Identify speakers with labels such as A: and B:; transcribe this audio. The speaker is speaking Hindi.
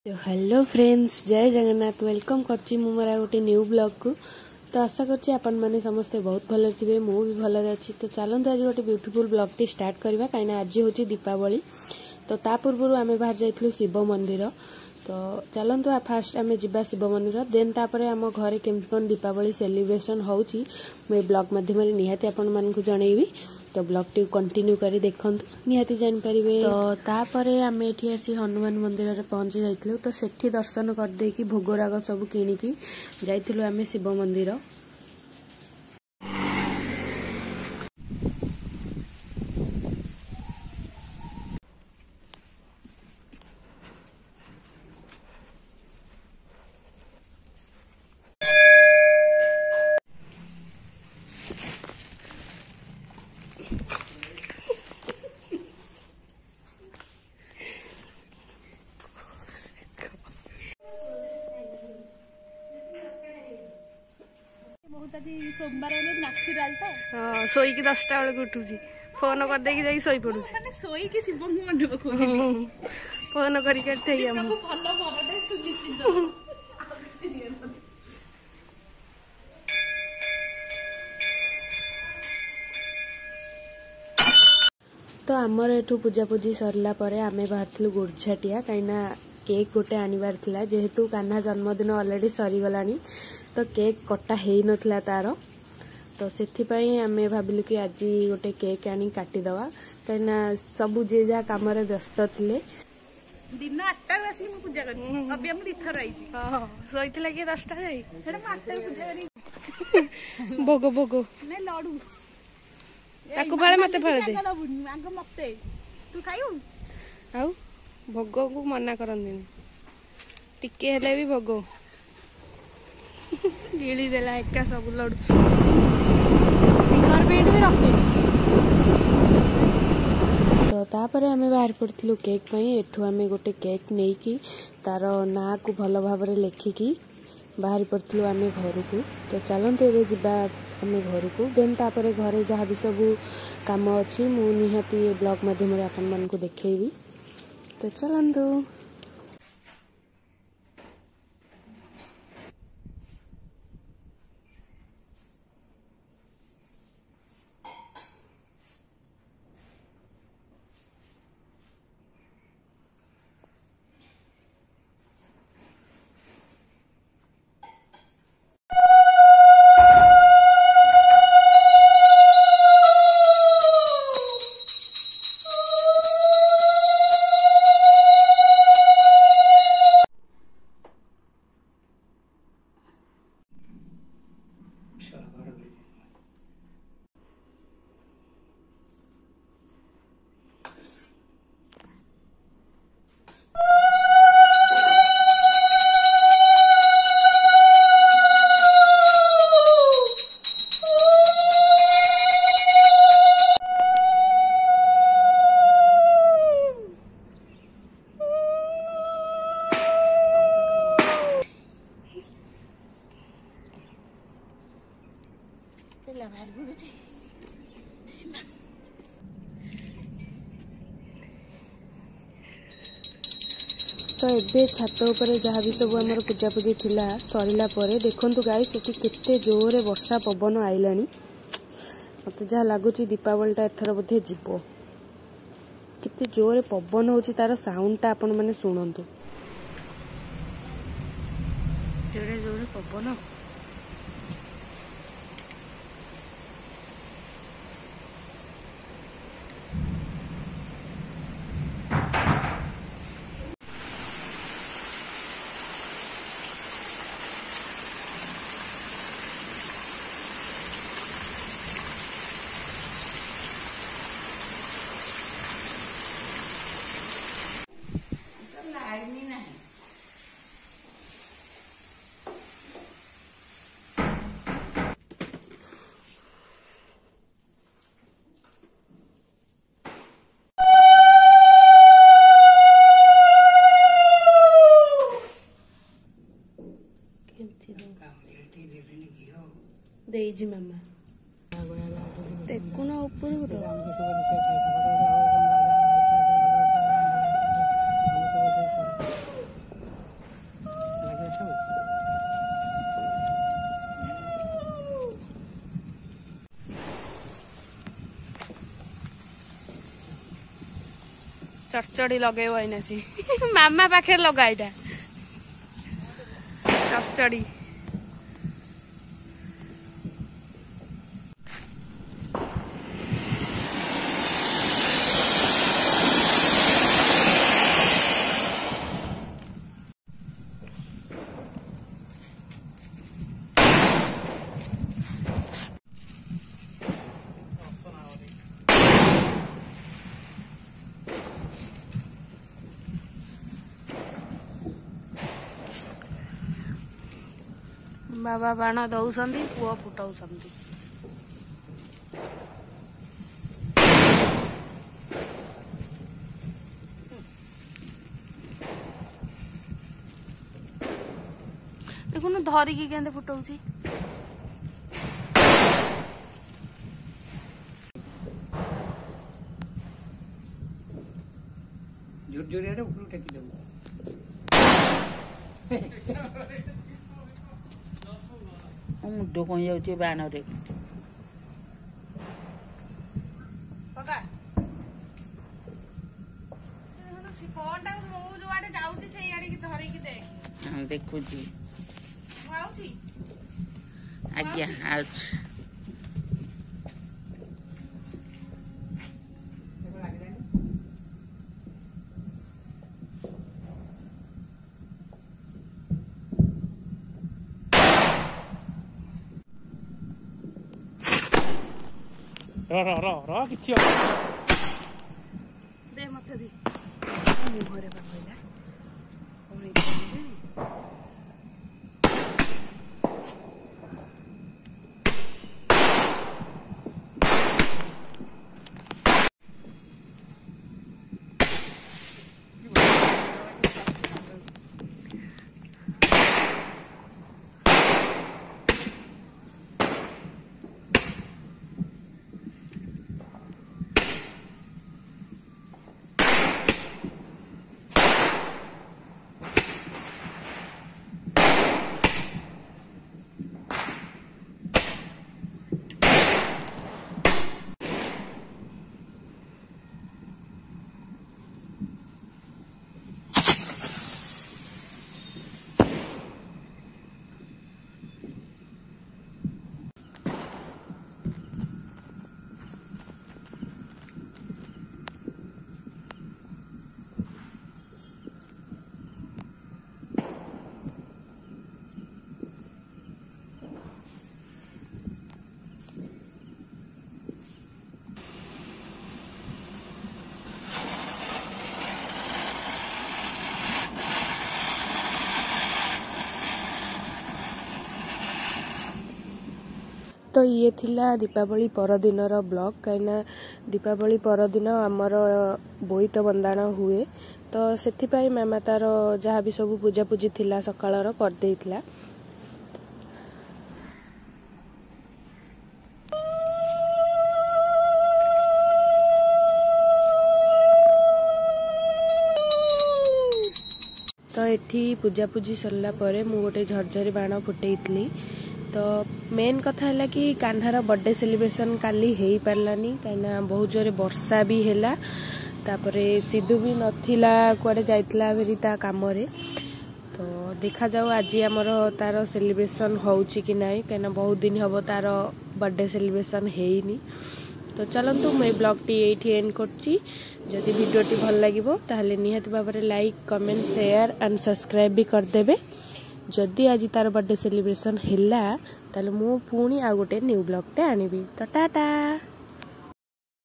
A: तो हेलो फ्रेंड्स, जय जगन्नाथ। वेलकम करची मु मोरा गोटे न्यू ब्लॉग को। तो आशा करची आपण माने समस्ते बहुत भल थे, मु भी भल अच्छी। तो चलते आज गोटे ब्यूटीफुल ब्लॉग टी स्टार्ट करवा, कहीं आज हूँ दीपावली। तो ता पूर्व आम बाहर जाइलु शिव मंदिर। तो चलतु फास्ट आम जा शिव मंदिर, देन तापर आम घर केमती कौन दीपावली सेलिब्रेशन होची मैं ब्लॉग माध्यम निहाती आपण मानकु जणैबी। तो ब्लॉग टी कंटिन्यू करी देखंतु, निहाती जान परिबे। तो तापरे आमे एठी आसी हनुमान मंदिर रे पहुंची जाइतलु। तो सेठी दर्शन कर देकी भोगराग सब किनिकी जाइतलु आमे शिव मंदिर।
B: सोमवार नाचुराल तो
A: हां सोई की 10टा बेले उठुची, फोन कर देकी जाई सोई पडुची।
B: माने सोई की शिव को मन पको
A: फोन करी करते ही हम
B: भलो भरदे सुनिश्चित।
A: तो आमर एठू पूजा पूजी सरला परे आमे बाहरथिलु गुरझाटिया, कहिना केक गोटे आनिबार थिला। जेहेतु कान्हा जन्मदिन ऑलरेडी सरी गलानी, तो केक कटा हेई नथला तार। तो सेथिपाई आमे भाबिलु कि आज गोटे केक आनी काटी दवा, कहिना सब जे जा काम रे व्यस्त थिले।
B: दिन 8टा आसी मु पूजा करछि, अबे हम दिथर आइछि।
A: हां सोइथिला कि 10टा जाई
B: हेडा 8टा पूजा करी
A: भोगो भोगो
B: ने लडू
A: ताकू फाळे मते फाळे दे
B: आग मते तू खाइउ।
A: आउ भोगो को मना करंदिनी, टिके हेले भी भोगो गिली देला एका सब लडू फिंगर प्रिंट भी रखे। तो तापरे आमे बाहर पड़थिलु केक पई। एठू आमे गोटे केक नेकी तार ना को भल भाबरे लेखिकी बाहर पड़थिलु आमे घर को। तो चलते एबे जिबा आमे घर को, देन तापरे घरे जहाँ भी सब काम अच्छी मु निहाती ब्लॉग माध्यम रे आपन मन को देखैबी। तो चलंतु। तो एबे छात उपरे जहाँ भी सब आमर पूजा पूजी थिला सरिला परे देखंतु गाइस सेठी केते जोरे वर्षा पवन आइलानी। मते जहाँ लागुची दीपावलीटा एथर बोधे जीवो। केते जोरे पवन होची, तार साउंडटा आपण माने सुनंतु। जोरे जोरे पवन देजी मामा देखुना ऊपर को तो चरचड़ी लगेब एना सी मामा पाखे लगा एटा चरचड़ी बाबा बाण दौरान पुआ फुटाऊँ देखुन धरिकी केंदे फुटाऊँ
C: मुंड कहीं जाऊे बाण रे देखुची आज्ञा
D: रा किछि
A: दे मत दे मुहरे बाबा तो ये थिला दीपावली परदिनर ब्लॉग कहीं दीपावली परदिन आमर बोईत बंदाण हुए तो से मामा तार जहाँ भी सब पूजा पूजी थिला सकाळर कर देइथिला। तो एठी पूजा पूजी सरला परे मु गोटे झरझरी बाण फुटेइतली। तो मेन कथा है कि कान्हार बर्थडे सेलिब्रेशन काली हो पारानी कहीं बहुत जोरे वर्षा भी है तापरे सिद्धू भी नथिला कुआडे जाइतला फेरी ता काम रे। तो देखा जाऊ आज आमर तार सेलिब्रेशन होउची कि नहीं कहीं बहुत दिन हम तार बर्थडे सेलिब्रेशन हेनी। तो चलतु मुझे ब्लॉग टी एठी एंड करची। जदि वीडियोटी भल लागिबो ताहले निहाती भाबरे like comment share and subscribe भी करदेबे। जदि आज तार बर्थडे सेलिब्रेशन हैला ताले मु पुणी आ गोटे न्यू ब्लॉग टे आनिबी। तो टाटा।